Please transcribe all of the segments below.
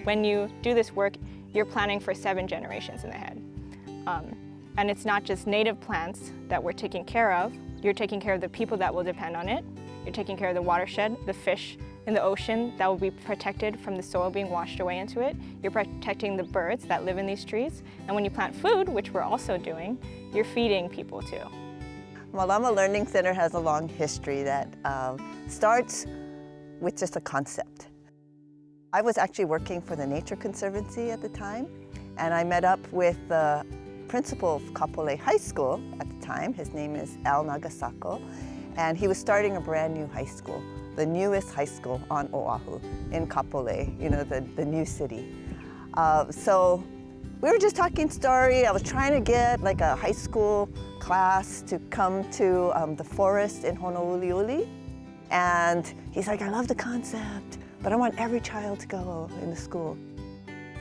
when you do this work, you're planning for 7 generations in the head. And it's not just native plants that we're taking care of. You're taking care of the people that will depend on it. You're taking care of the watershed, the fish in the ocean that will be protected from the soil being washed away into it. You're protecting the birds that live in these trees. And when you plant food, which we're also doing, you're feeding people too. Mālama Learning Center has a long history that starts with just a concept. I was actually working for the Nature Conservancy at the time, and I met up with the principal of Kapolei High School at the time. His name is Al Nagasako, and he was starting a brand new high school, the newest high school on Oʻahu in Kapolei, you know, the new city. So we were just talking story. I was trying to get like a high school class to come to the forest in Honouliuli. And he's like, I love the concept, but I want every child to go in the school.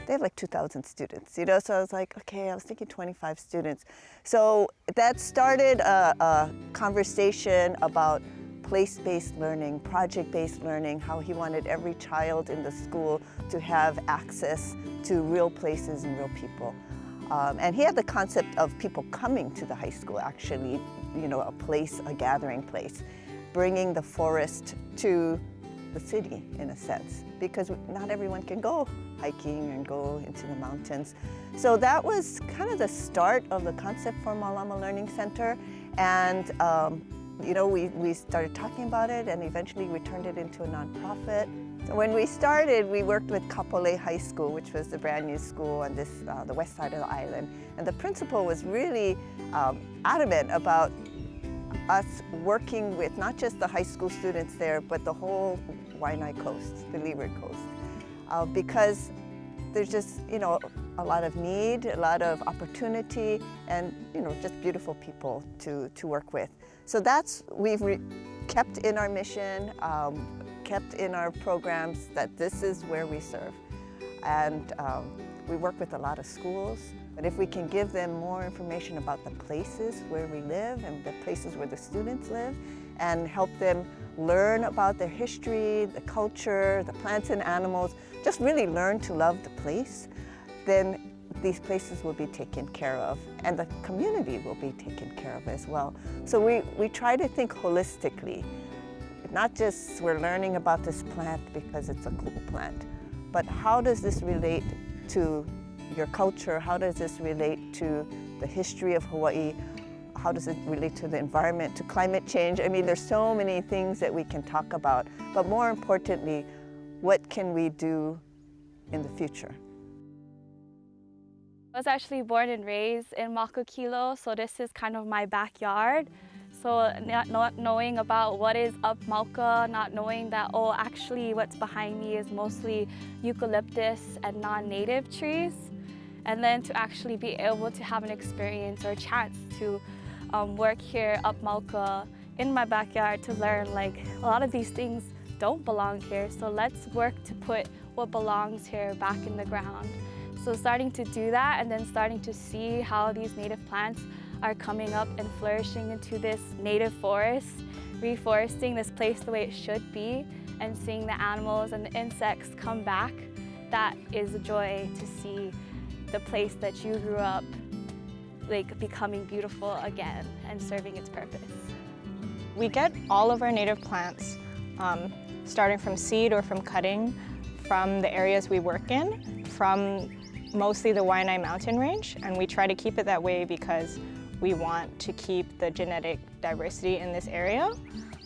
They have like 2,000 students, you know, so I was like, okay, I was thinking 25 students. So that started a conversation about place-based learning, project-based learning, how he wanted every child in the school to have access to real places and real people. And he had the concept of people coming to the high school, actually, you know, a place, a gathering place, bringing the forest to the city, in a sense, because not everyone can go hiking and go into the mountains. So that was kind of the start of the concept for Mālama Learning Center. And you know, we started talking about it, and eventually we turned it into a nonprofit. So when we started, we worked with Kapolei High School, which was the brand new school on this, the west side of the island. And the principal was really adamant about us working with not just the high school students there, but the whole Waianae coast, the leeward coast. Because there's just, you know, a lot of need, a lot of opportunity, and, you know, just beautiful people to work with. So that's, we've kept in our mission, kept in our programs that this is where we serve. And we work with a lot of schools, but if we can give them more information about the places where we live and the places where the students live, and help them learn about their history, the culture, the plants and animals, just really learn to love the place, then these places will be taken care of, and the community will be taken care of as well. So we try to think holistically, not just we're learning about this plant because it's a cool plant, but how does this relate to your culture? How does this relate to the history of Hawaii? How does it relate to the environment, to climate change? I mean, there's so many things that we can talk about, but more importantly, what can we do in the future? I was actually born and raised in Makakilo, so this is kind of my backyard. So not knowing about what is up Mauka, not knowing that, oh, actually what's behind me is mostly eucalyptus and non-native trees. And then to actually be able to have an experience or a chance to work here up Mauka in my backyard to learn, like, a lot of these things don't belong here, so let's work to put what belongs here back in the ground. So starting to do that, and then starting to see how these native plants are coming up and flourishing into this native forest, reforesting this place the way it should be, and seeing the animals and the insects come back, that is a joy to see the place that you grew up like becoming beautiful again and serving its purpose. We get all of our native plants, starting from seed or from cutting, from the areas we work in, from mostly the Waianae mountain range, and we try to keep it that way because we want to keep the genetic diversity in this area.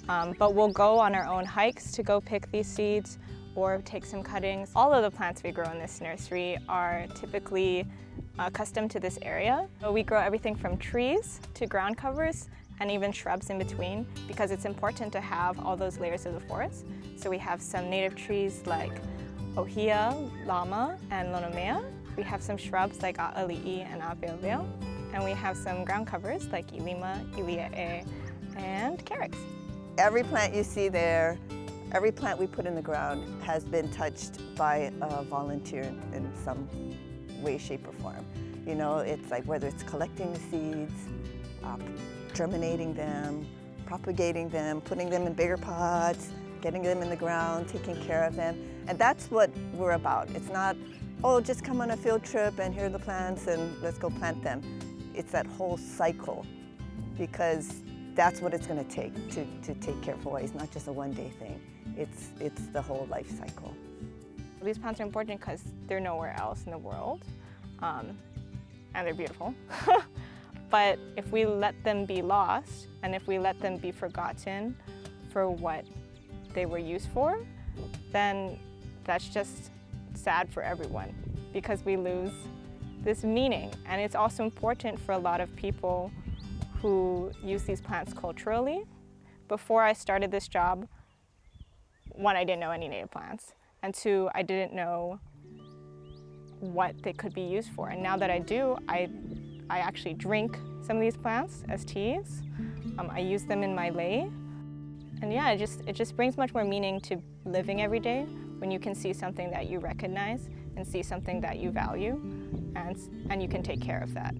But we'll go on our own hikes to go pick these seeds or take some cuttings. All of the plants we grow in this nursery are typically custom to this area. So we grow everything from trees to ground covers and even shrubs in between, because it's important to have all those layers of the forest. So we have some native trees like ohia, lama, and lonomea. We have some shrubs like a'ali'i and a'aweaweo. And we have some ground covers like ilima, ilia'e, and carex. Every plant you see there, every plant we put in the ground has been touched by a volunteer in some way, shape, or form. You know, it's like whether it's collecting the seeds, germinating them, propagating them, putting them in bigger pots, getting them in the ground, taking care of them. And that's what we're about. It's not oh, just come on a field trip and here are the plants and let's go plant them. It's that whole cycle, because that's what it's going to take to take care of Hawaii. It's not just a one-day thing. It's the whole life cycle. These plants are important because they're nowhere else in the world, and they're beautiful. But if we let them be lost, and if we let them be forgotten for what they were used for, then that's just sad for everyone, because we lose this meaning. And it's also important for a lot of people who use these plants culturally. Before I started this job, one, I didn't know any native plants, and two, I didn't know what they could be used for. And now that I do, I actually drink some of these plants as teas. I use them in my lei. And yeah, it just brings much more meaning to living every day when you can see something that you recognize and see something that you value, and you can take care of that.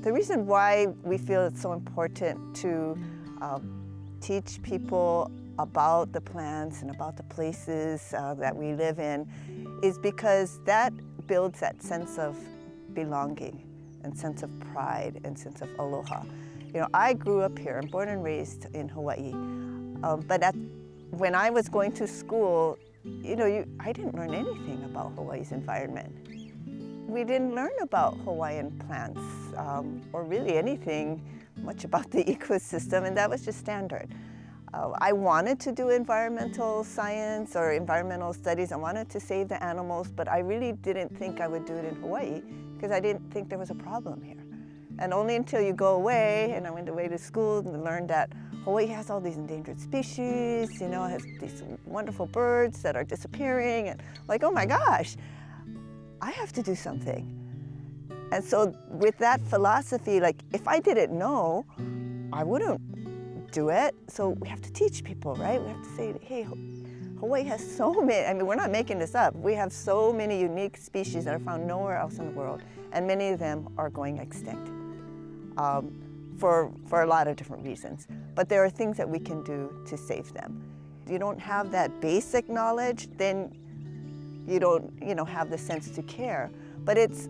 The reason why we feel it's so important to teach people about the plants and about the places that we live in is because that builds that sense of belonging and sense of pride and sense of aloha. You know, I grew up here, I'm born and raised in Hawaii, but when I was going to school, you know, I didn't learn anything about Hawaii's environment. We didn't learn about Hawaiian plants or really anything much about the ecosystem, and that was just standard. I wanted to do environmental science or environmental studies. I wanted to save the animals, but I really didn't think I would do it in Hawaii because I didn't think there was a problem here. And only until you go away, and I went away to school and learned that Hawaii has all these endangered species, you know, it has these wonderful birds that are disappearing, and like, oh my gosh, I have to do something. And so with that philosophy, like if I didn't know, I wouldn't do it. So we have to teach people, right? We have to say, hey, Hawaii has so many, I mean, we're not making this up. We have so many unique species that are found nowhere else in the world, and many of them are going extinct for a lot of different reasons. But there are things that we can do to save them. If you don't have that basic knowledge, then you don't, you know, have the sense to care. But it's,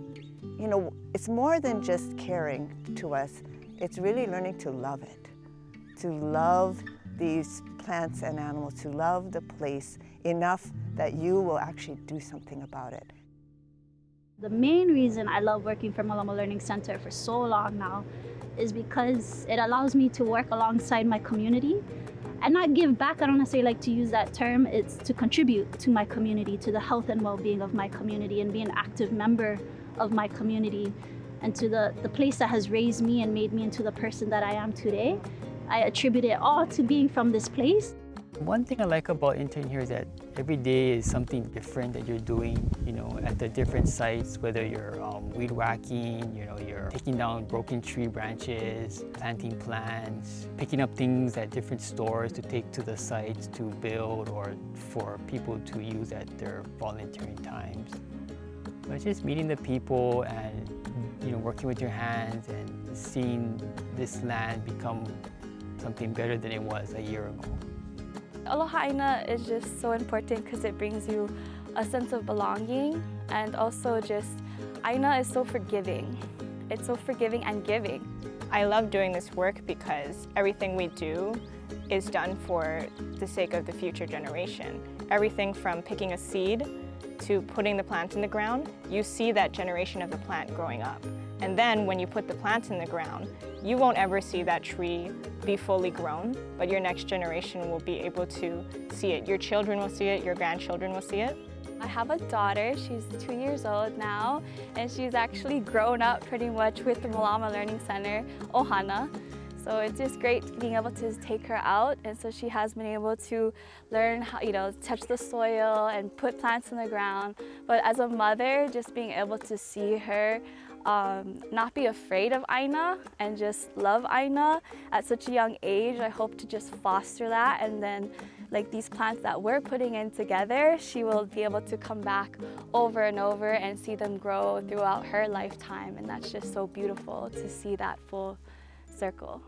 you know, it's more than just caring to us. It's really learning to love it, to love these plants and animals, to love the place enough that you will actually do something about it. The main reason I love working for Mālama Learning Center for so long now is because it allows me to work alongside my community and not give back. I don't necessarily like to use that term. It's to contribute to my community, to the health and well-being of my community, and be an active member of my community, and to the place that has raised me and made me into the person that I am today. I attribute it all to being from this place. One thing I like about interning here is that every day is something different that you're doing, you know, at the different sites, whether you're weed whacking, you know, you're taking down broken tree branches, planting plants, picking up things at different stores to take to the sites to build or for people to use at their volunteering times. But just meeting the people and, you know, working with your hands and seeing this land become something better than it was a year ago. Aloha Aina is just so important because it brings you a sense of belonging, and also just Aina is so forgiving. It's so forgiving and giving. I love doing this work because everything we do is done for the sake of the future generation. Everything from picking a seed to putting the plant in the ground, you see that generation of the plant growing up. And then when you put the plant in the ground, you won't ever see that tree be fully grown, but your next generation will be able to see it. Your children will see it, your grandchildren will see it. I have a daughter, she's 2 years old now, and she's actually grown up pretty much with the Mālama Learning Center, Ohana. So it's just great being able to take her out, and so she has been able to learn how, you know, touch the soil and put plants in the ground. But as a mother, just being able to see her not be afraid of Aina and just love Aina at such a young age, I hope to just foster that, and then like these plants that we're putting in together, she will be able to come back over and over and see them grow throughout her lifetime, and that's just so beautiful to see that full circle.